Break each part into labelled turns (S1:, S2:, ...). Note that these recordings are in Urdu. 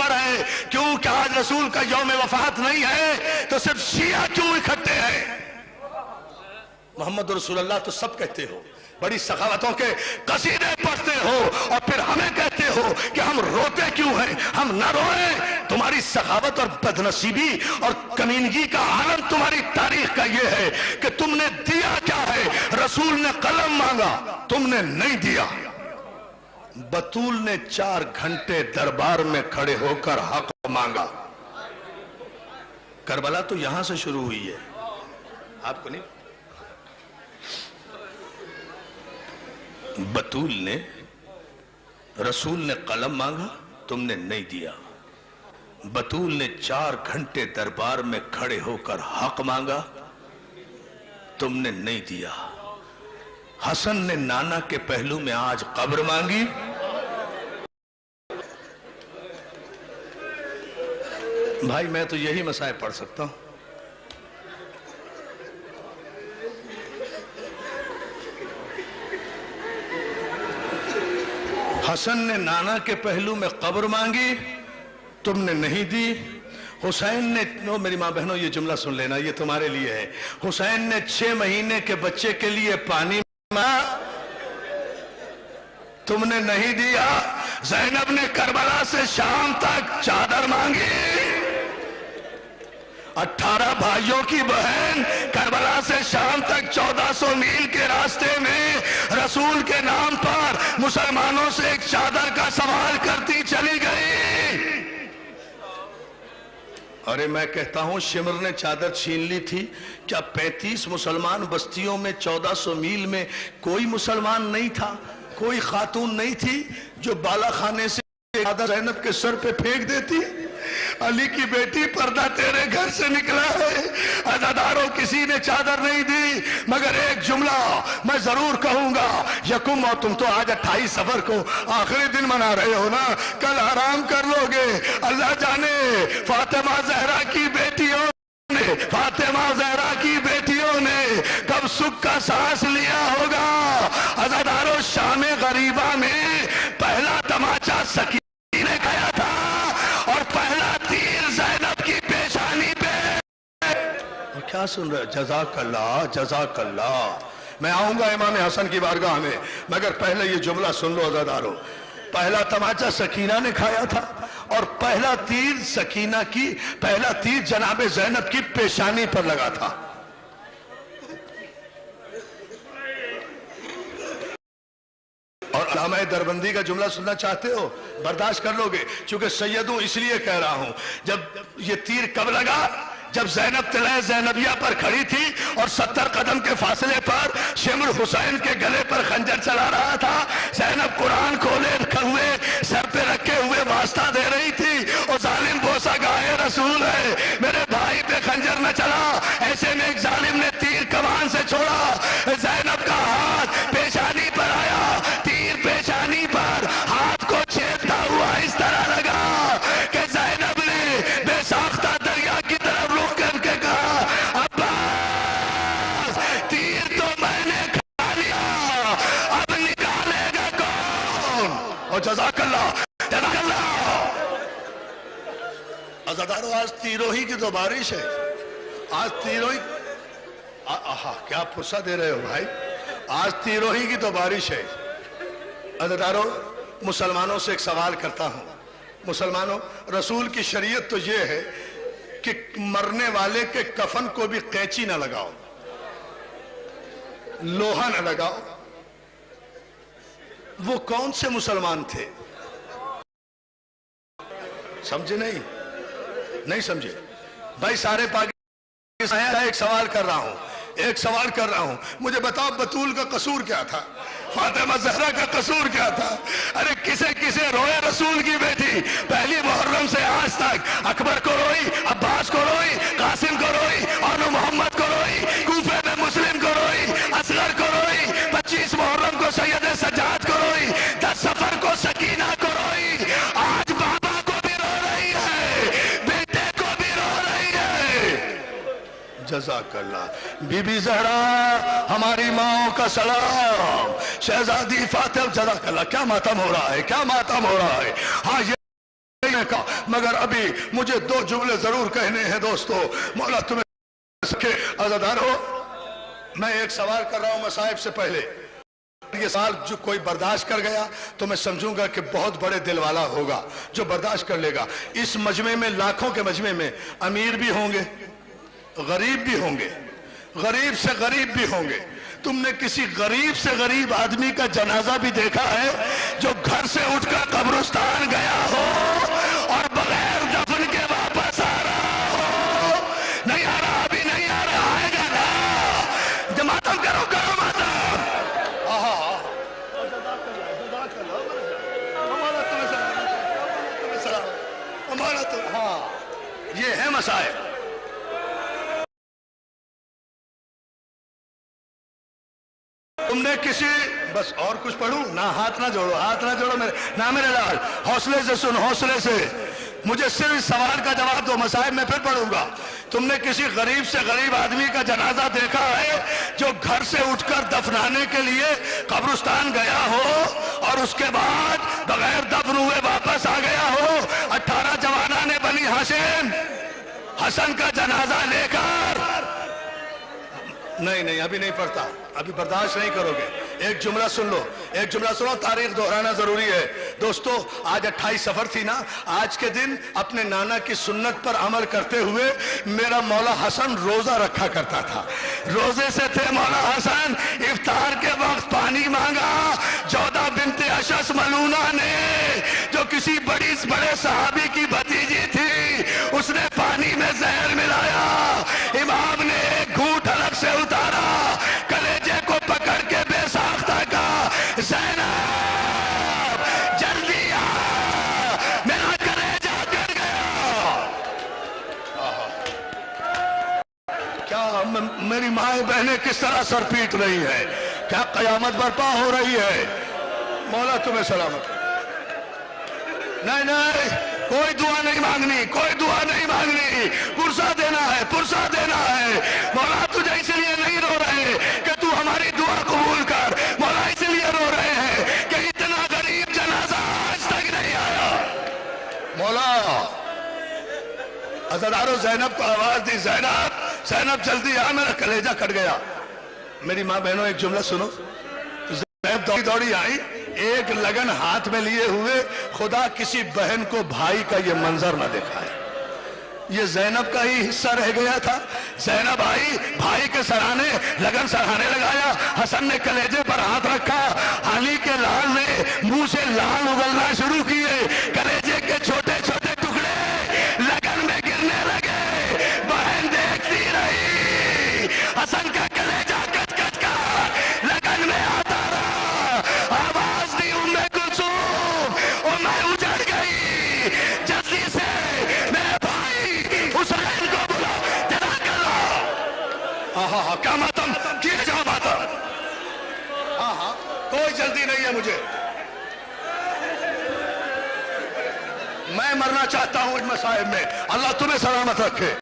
S1: خبر ہے کیوں کہ آج رسول کا یوم وفات نہیں ہے تو صرف شیعہ کیوں اکٹھے ہیں؟ محمد رسول اللہ تو سب کہتے ہو، بڑی سخاوتوں کے قصیدے پڑھتے ہو، اور پھر ہمیں کہتے ہو کہ ہم روتے کیوں ہیں؟ ہم نہ روئیں۔ تمہاری سخاوت اور بدنصیبی اور کمینگی کا عالم تمہاری تاریخ کا یہ ہے کہ تم نے دیا کیا ہے؟ رسول نے قلم مانگا، تم نے نہیں دیا۔ بطول نے 4 گھنٹے دربار میں کھڑے ہو کر حق مانگا۔ کربلا تو یہاں سے شروع ہوئی ہے، آپ کو نہیں؟ بطول نے، رسول نے قلم مانگا، تم نے نہیں دیا۔ بطول نے 4 گھنٹے دربار میں کھڑے ہو کر حق مانگا، تم نے نہیں دیا۔ حسن نے نانا کے پہلو میں آج قبر مانگی، بھائی میں تو یہی مسائل پڑھ سکتا ہوں۔ حسن نے نانا کے پہلو میں قبر مانگی، تم نے نہیں دی۔ حسین نے، میری ماں بہنوں یہ جملہ سن لینا، یہ تمہارے لیے ہے۔ حسین نے 6 مہینے کے بچے کے لیے پانی مانگا، تم نے نہیں دیا۔ زینب نے کربلا سے شام تک چادر مانگی، 18 بھائیوں کی بہن کربلا سے شام تک 1400 میل کے راستے میں رسول کے نام پر مسلمانوں سے ایک چادر کا سوال کرتی چلی گئی۔ ارے میں کہتا ہوں شمر نے چادر چھین لی تھی، کیا 35 مسلمان بستیوں میں 1400 میل میں کوئی مسلمان نہیں تھا؟ کوئی خاتون نہیں تھی جو بالا خانے سے چادر زینب کے سر پہ پھینک دیتی؟ علی کی بیٹی پردہ تیرے گھر سے نکلا ہے، عزاداروں کسی نے چادر نہیں دی، مگر ایک جملہ میں ضرور کہوں گا، یکم، اور تم تو آج 28 صفر کو آخری دن منا رہے ہو نا، کل آرام کر لو گے۔ اللہ جانے فاطمہ زہرا کی بیٹیوں نے، فاطمہ زہرا کی بیٹیوں نے کب سکھ کا سانس لیا ہوگا۔ عزاداروں شام غریبہ میں پہلا تماچا سکینہ نے کھایا تھا، اور پہلا تیر زینب کی پیشانی پہ۔ اور کیا سن رہے؟ جزاک اللہ، جزاک اللہ۔ میں آؤں گا امام حسن کی بارگاہ میں، مگر پہلے یہ جملہ سن لو عزادارو۔ پہلا تماچا سکینہ نے کھایا تھا، اور پہلا تیر سکینہ کی، پہلا تیر جناب زینب کی پیشانی پر لگا تھا۔ اور علامہ دربندی کا جملہ سننا چاہتے ہو؟ برداشت کر لو گے، چونکہ سیدوں اس لیے کہہ رہا ہوں۔ جب یہ تیر کب لگا؟ جب زینب طلعہ زینبیہ پر کھڑی تھی اور 70 قدم کے فاصلے پر شمر حسین کے گلے پر خنجر چلا رہا تھا۔ زینب قرآن کھولے ہوئے سر پہ رکھے ہوئے واسطہ دے رہی تھی، اور ظالم بوسہ گائے رسول ہے میرے بھائی پہ خنجر نہ چلا۔ ایسے میں ایک ظالم نے تیر کمان سے چھوڑا، زینب کا ہاتھ پیشانی پر آیا، تیر پیشانی پر ہاتھ کو چھیدتا ہوا اس طرح لگا کہ زینب نے بے ساختہ دریا کی طرف رخ کر کے کہا، عباس تیر تو میں نے کھا لیا، اب نکالے گا کون؟ اور جزاک اللہ، جزاک اللہ۔ عزادارو آج تیروہی کی تو بارش ہے، آج تیروہی، کیا پرسہ دے رہے ہو بھائی، آج تیروہی کی تو بارش ہے۔ عزادارو مسلمانوں سے ایک سوال کرتا ہوں، مسلمانوں، رسول کی شریعت تو یہ ہے کہ مرنے والے کے کفن کو بھی قینچی نہ لگاؤ، لوہا نہ لگاؤ۔ وہ کون سے مسلمان تھے؟ سمجھے نہیں سمجھے بھائی؟ سارے پاکستان ایک سوال کر رہا ہوں، مجھے بتاؤ بطول کا قصور کیا تھا؟ فاطمہ زہرا کا قصور کیا تھا؟ ارے کسے روئے رسول کی بیٹی؟ پہلی محرم سے آج تک اکبر کو روئی، عباس کو روئی، قاسم کو روئی، اور محمد کو روئی، کوفے میں مسلم کو روئی، اصغر کو روئی، 25 محرم کو سید سجاد کو روئی، 10 صفر کو سکینہ کو روئی۔ آج بابا کو بھی رو رہی ہے، بیٹے کو بھی رو رہی ہے۔ جزاک اللہ۔ بی بی زہرا ہماری ماں کا سلام، شہزادی فاطمہ، جزاک اللہ۔ کیا ماتم ہو رہا ہے، کیا ماتم ہو رہا ہے۔ ہاں یہ نے کہا مگر ابھی مجھے 2 جملے ضرور کہنے ہیں دوستو. مولا تمہیں سکے عزادار ہو. میں ایک سوال کر رہا ہوں مصائب سے پہلے. یہ سال جو کوئی برداشت کر گیا تو میں سمجھوں گا کہ بہت بڑے دل والا ہوگا جو برداشت کر لے گا. اس مجمع میں, لاکھوں کے مجمع میں امیر بھی ہوں گے, غریب بھی ہوں گے, غریب سے غریب بھی ہوں گے. تم نے کسی غریب سے غریب آدمی کا جنازہ بھی دیکھا ہے جو گھر سے اٹھ کر قبرستان گیا ہو اور بغیر دفن کے واپس آ رہا ہو؟ نہیں آ رہا, ابھی نہیں آ رہا, آئے گا نا. ماتم کرو, کرو ماتم. ہاں, یہ ہے مسائل. تم نے کسی, بس اور کچھ پڑھوں نہ, ہاتھ نہ جوڑو, ہاتھ نہ جوڑو میرے لال, حوصلے سے سن, حوصلے سے. مجھے صرف اس سوال کا جواب دو, مسائب میں پھر پڑھوں گا. تم نے کسی غریب سے غریب آدمی کا جنازہ دیکھا ہے جو گھر سے اٹھ کر دفنانے کے لیے قبرستان گیا ہو اور اس کے بعد بغیر دفن ہوئے واپس آ گیا ہو؟ 18 جوانان بنی ہاشم حسن کا جنازہ لے کر. نہیں, ابھی نہیں پڑھتا, ابھی برداشت نہیں کرو گے. ایک جملہ سن لو, ایک جملہ سنو, تاریخ دہرانا ضروری ہے دوستو. آج 28 سفر تھی نا, آج کے دن اپنے نانا کی سنت پر عمل کرتے ہوئے میرا مولا حسن روزہ رکھا کرتا تھا. روزے سے تھے مولا حسن. افطار کے وقت پانی مانگا. جودہ بنت اشعث ملونہ نے, جو کسی بڑے صحابی کی بھتیجی تھی, اس نے پانی میں زہر ملایا. امام نے ایک گھونٹ الگ سے اتارا, کلیجے کو پکڑ کے بے ساختہ کہا, زینب جلدی آ, میرا کلیجہ گر گیا. کیا میری مائیں بہنیں کس طرح سر پیٹ رہی ہیں؟ کیا قیامت برپا ہو رہی ہے؟ مولا تمہیں سلامت. نہیں, کوئی دعا نہیں مانگنی, کوئی دعا نہیں مانگنی. پرسہ دینا ہے, پرسہ دینا ہے. مولا تجھے اس لیے نہیں رو رہے کہ تو ہماری دعا قبول کر, مولا اس لیے رو رہے ہیں کہ اتنا غریب جنازہ آج تک نہیں آیا. مولا عزادارو, زینب کو آواز دی, زینب جلدی آ, میرا کلیجہ کٹ گیا. میری ماں بہنوں ایک جملہ سنو. زینب دوڑی آئی, ایک لگن ہاتھ میں لیے ہوئے. خدا کسی بہن کو بھائی کا یہ منظر نہ دکھائے. یہ زینب کا ہی حصہ رہ گیا تھا. زینب آئی, بھائی کے سرانے لگن سرانے لگایا. حسن نے کلیجے پر ہاتھ رکھا. علی کے لال نے منہ سے لال اگلنا شروع کیے. کلیجے کے چھوٹے چھوٹے ٹکڑے لگن میں گرنے لگے. بہن دیکھتی رہی. حسن کا کلیجہ کچ کچ کر لگن میں آتا رہا. آواز دی ام کلثوم, اور میں اجڑ گئی. جلدی سے میرے بھائی حسین کو بلا, جدا کر لا. کیا ماتم کیے جا ماتم. کوئی جلدی نہیں ہے مجھے. میں مرنا چاہتا ہوں ان مصائب میں. اللہ تمہیں سلامت رکھے.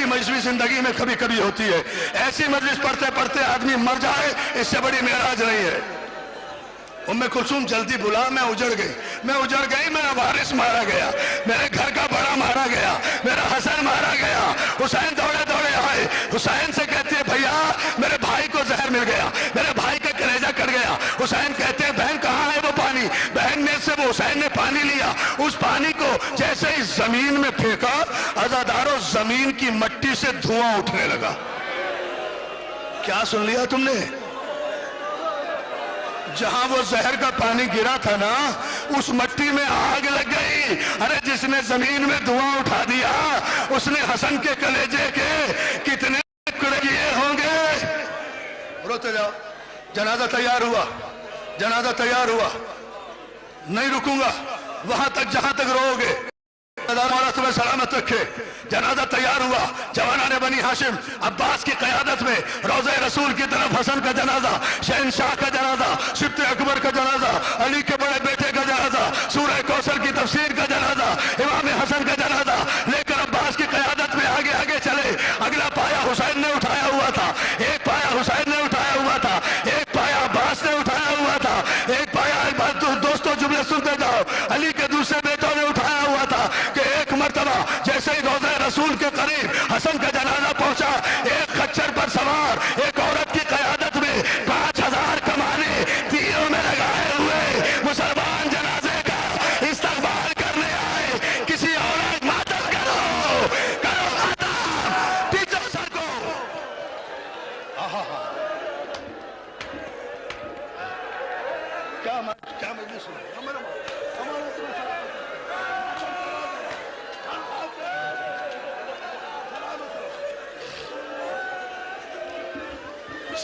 S1: مجلس زندگی میں کبھی کبھی ہوتی ہے, ایسی مجلس پڑھتے پڑھتے آدمی مر جائے, اس سے بڑی معراج نہیں ہے. ام کلثوم جلدی بلا, میں اجڑ گئی. میرا وارث مارا گیا, میرے گھر کا بڑا مارا گیا, میرا حسن مارا گیا. حسین دوڑے دوڑے آئے. حسین سے کہتے ہیں بھیا میرے بھائی کو زہر مل گیا, میرے بھائی کا کلیجہ کٹ گیا. حسین کہتے ہیں بہن کہاں ہے وہ پانی؟ بہن نے سے وہ حسین نے پانی لیا. اس پانی کو جیسے ہی زمین میں پھینکا, عزادارو زمین کی مٹی سے دھواں اٹھنے لگا. کیا سن لیا تم نے؟ جہاں وہ زہر کا پانی گرا تھا نا, اس مٹی میں آگ لگ گئی. ارے جس نے زمین میں دھواں اٹھا دیا, اس نے حسن کے کلیجے کے کتنے ٹکڑے کیے ہوں گے. روتے جاؤ. جنازہ تیار ہوا, جنازہ تیار ہوا. نہیں رکوں گا وہاں تک جہاں تک رو گے. مولا تمہیں سلامت رکھے. جنازہ تیار ہوا. جوانان بنی ہاشم عباس کی قیادت میں روضہ رسول کی طرف حسن کا جنازہ, شہنشاہ کا جنازہ, سبط اکبر کا جنازہ, علی کے بڑے بیٹے کا جنازہ, سورہ کوثر کی تفسیر کا جنازہ, امام حسن کا جنازہ لے کر عباس کی قیادت میں آگے آگے چلے. اگلا پایا حسین نے اٹھایا ہوا تھا, ایک پایا حسین نے اٹھایا ہوا تھا, ایک پایا عباس نے اٹھایا ہوا تھا, ایک پایا دوستوں جملے سنتے جاؤ, علی کے دوسرے بیٹوں نے اٹھایا ہوا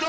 S1: 2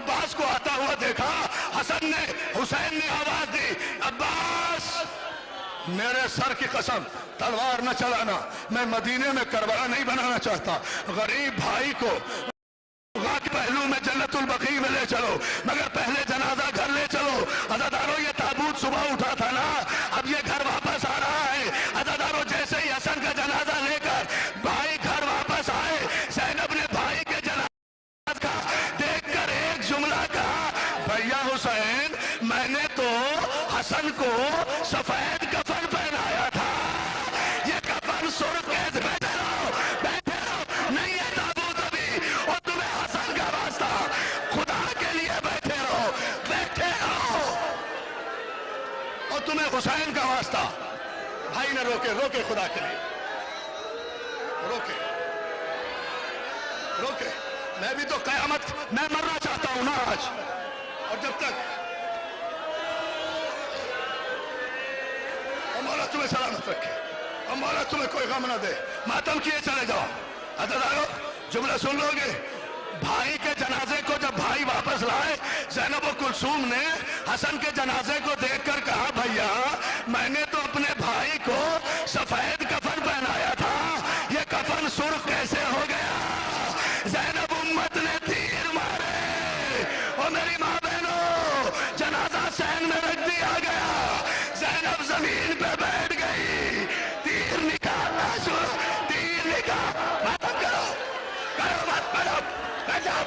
S1: عباس کو آتا ہوا دیکھا، حسین نے آواز دی، عباس میرے سر کی قسم تلوار نہ چلانا، میں مدینے میں کربلا نہیں بنانا چاہتا، غریب بھائی کو کے پہلو میں جنت البقیع میں لے چلو، مگر پہلے جنازہ گھر لے چلو۔ عزادارو یہ تابوت صبح اٹھا تھا نا، اب یہ گھر واپس آ رہا ہے۔ عزادارو جیسے ہی حسن کا جنازہ لے کر بھائی گھر واپس آئے، زینب نے بھائی کے جنازہ کا دیکھ کر ایک جملہ کہا، بھیا حسین میں نے تو حسن کو سفید کفن پہنایا تھا، یہ کفن سرخ کیسے بیٹھے رہو نہیں ہے تابوت ابھی، اور تمہیں حسن کا واسطہ خدا کے لیے بیٹھے رہو اور تمہیں حسین کا واسطہ۔ بھائی نے روکے خدا کے لیے، روکے میں بھی تو قیامت میں مرنا چاہتا ہوں نا آج، اور جب تک مولا تمہیں سلامت رکھے اور مولا تمہیں کوئی غم نہ دے، ماتم کیے چلے جاؤ۔ عزادارو جملہ سن لو گے، بھائی کے جنازے کو جب بھائی واپس لائے، زینب و کلثوم نے حسن کے جنازے کو دیکھ کر کہا، بھیا میں نے تو اپنے بھائی کو سفید کفن پہنایا تھا، یہ کفن سرخ کیسے ہو گیا؟ زینب امت نے تیر مارے، اور میری ماں بہنوں جنازہ سین میں رکھ دیا گیا، زینب زمین پہ بیٹھ گئی، تیر نکالنا شروع، تیر نکال، ماتم کرو مت، بیٹھ جاؤ،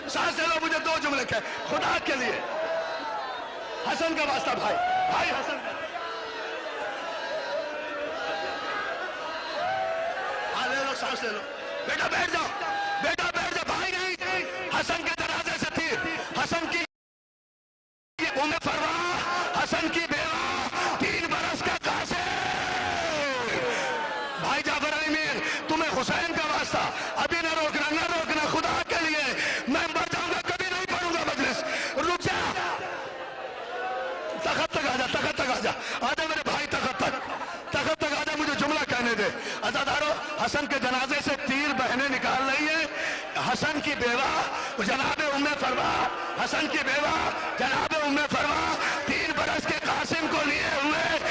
S1: سانس لے لو، مجھے دو جملے کہے خدا کے لیے، حسن کا واسطہ، بھائی حسن کا، لے لو سانس لے لو، بیٹا بیٹھ جاؤ، بھائی نہیں، حسن کے جنازے سے تھی، حسن کی ام فروا، حسن کی بیوہ، 3 برس کا قاسم، بھائی جعفر امین تمہیں حسین کا واسطہ، ابھی نہ روکنا خدا کے لیے، میں مر جاؤں گا کبھی نہیں پڑھوں گا مجلس، رک جا، تخت تک آ جا میرے بھائی، تخت تک آ جا، مجھے جملہ کہنے دے۔ عزادارو حسن کے جنازے سے 3 بہنیں نکال رہی ہیں، حسن کی بیوہ جناب ام فروا، حسن کی بیوہ جناب ام فروا 3 برس کے قاسم کو لیے ہوئے